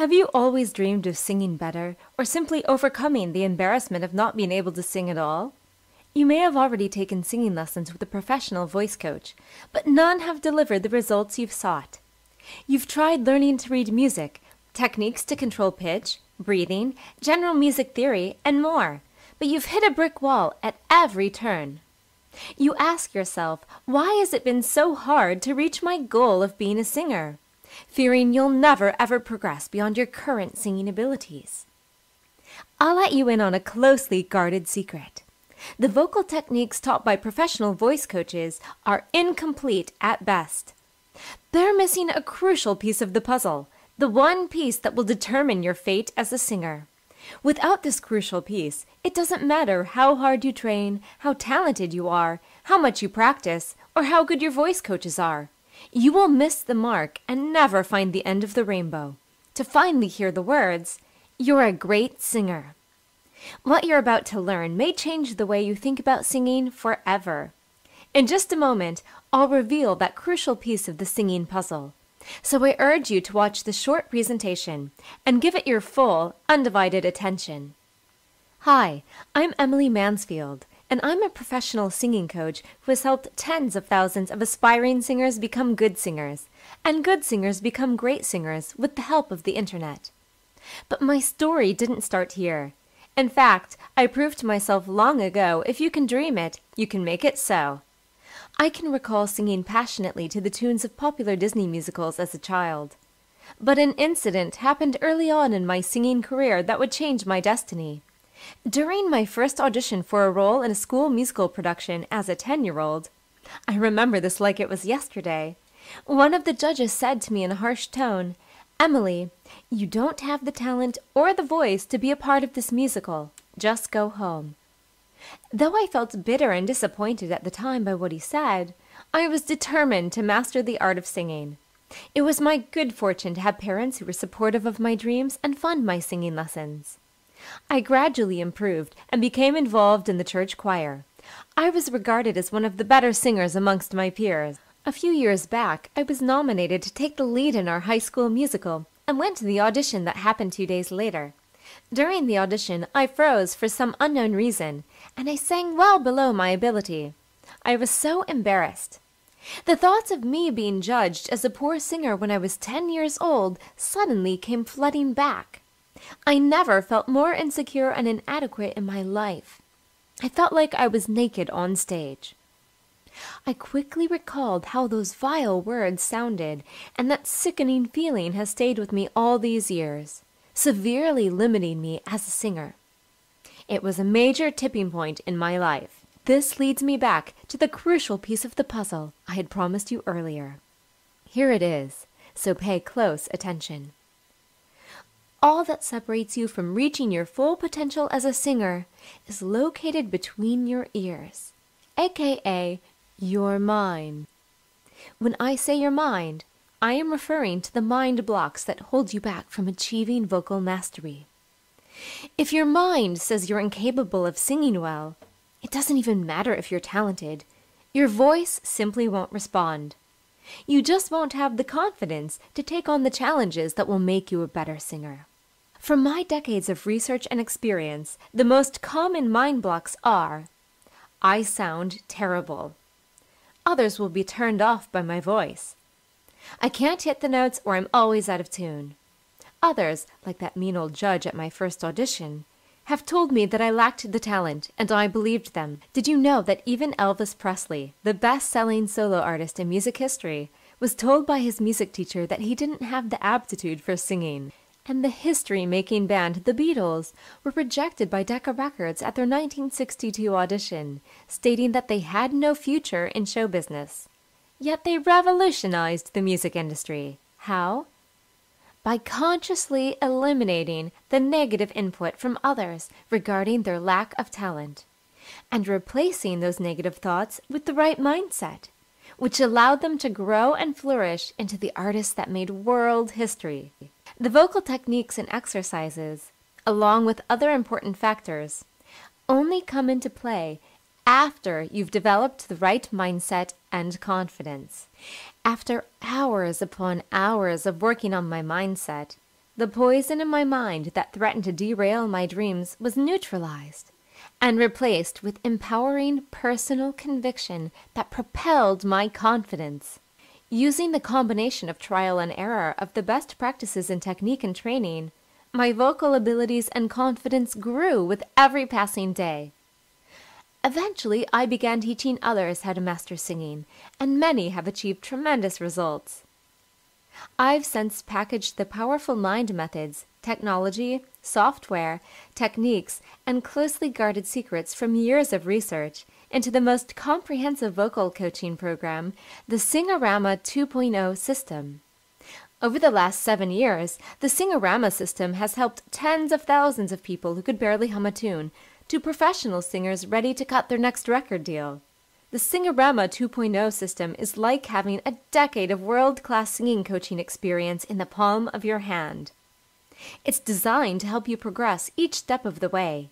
Have you always dreamed of singing better, or simply overcoming the embarrassment of not being able to sing at all? You may have already taken singing lessons with a professional voice coach, but none have delivered the results you've sought. You've tried learning to read music, techniques to control pitch, breathing, general music theory, and more, but you've hit a brick wall at every turn. You ask yourself, why has it been so hard to reach my goal of being a singer? Fearing you'll never ever progress beyond your current singing abilities. I'll let you in on a closely guarded secret. The vocal techniques taught by professional voice coaches are incomplete at best. They're missing a crucial piece of the puzzle, the one piece that will determine your fate as a singer. Without this crucial piece, it doesn't matter how hard you train, how talented you are, how much you practice, or how good your voice coaches are. You will miss the mark and never find the end of the rainbow. To finally hear the words, "You're a great singer." What you're about to learn may change the way you think about singing forever. In just a moment, I'll reveal that crucial piece of the singing puzzle. So I urge you to watch the short presentation and give it your full, undivided attention. Hi, I'm Emily Mansfield, and I'm a professional singing coach who has helped tens of thousands of aspiring singers become good singers, and good singers become great singers with the help of the internet. But my story didn't start here. In fact, I proved to myself long ago, if you can dream it, you can make it so. I can recall singing passionately to the tunes of popular Disney musicals as a child. But an incident happened early on in my singing career that would change my destiny. During my first audition for a role in a school musical production as a 10-year-old, I remember this like it was yesterday, one of the judges said to me in a harsh tone, "Emily, you don't have the talent or the voice to be a part of this musical. Just go home." Though I felt bitter and disappointed at the time by what he said, I was determined to master the art of singing. It was my good fortune to have parents who were supportive of my dreams and fund my singing lessons. I gradually improved and became involved in the church choir. I was regarded as one of the better singers amongst my peers. A few years back, I was nominated to take the lead in our high school musical and went to the audition that happened 2 days later. During the audition, I froze for some unknown reason, and I sang well below my ability. I was so embarrassed. The thoughts of me being judged as a poor singer when I was 10 years old suddenly came flooding back. I never felt more insecure and inadequate in my life. I felt like I was naked on stage. I quickly recalled how those vile words sounded, and that sickening feeling has stayed with me all these years, severely limiting me as a singer. It was a major tipping point in my life. This leads me back to the crucial piece of the puzzle I had promised you earlier. Here it is, so pay close attention. All that separates you from reaching your full potential as a singer is located between your ears, aka your mind. When I say your mind, I am referring to the mind blocks that hold you back from achieving vocal mastery. If your mind says you're incapable of singing well, it doesn't even matter if you're talented. Your voice simply won't respond. You just won't have the confidence to take on the challenges that will make you a better singer. From my decades of research and experience, the most common mind blocks are: I sound terrible. Others will be turned off by my voice. I can't hit the notes, or I'm always out of tune. Others, like that mean old judge at my first audition, have told me that I lacked the talent, and I believed them. Did you know that even Elvis Presley, the best-selling solo artist in music history, was told by his music teacher that he didn't have the aptitude for singing? And the history-making band The Beatles were rejected by Decca Records at their 1962 audition, stating that they had no future in show business. Yet they revolutionized the music industry. How? By consciously eliminating the negative input from others regarding their lack of talent, and replacing those negative thoughts with the right mindset, which allowed them to grow and flourish into the artists that made world history. The vocal techniques and exercises, along with other important factors, only come into play after you've developed the right mindset and confidence. After hours upon hours of working on my mindset, The poison in my mind that threatened to derail my dreams was neutralized and replaced with empowering personal conviction that propelled my confidence. Using the combination of trial and error of the best practices in technique and training, my vocal abilities and confidence grew with every passing day. Eventually, I began teaching others how to master singing, and many have achieved tremendous results. I've since packaged the powerful mind methods, technology, software, techniques, and closely guarded secrets from years of research into the most comprehensive vocal coaching program, the Singorama 2.0 system. Over the last 7 years, the Singorama system has helped tens of thousands of people who could barely hum a tune to professional singers ready to cut their next record deal. The Singorama 2.0 system is like having a decade of world-class singing coaching experience in the palm of your hand. It's designed to help you progress each step of the way.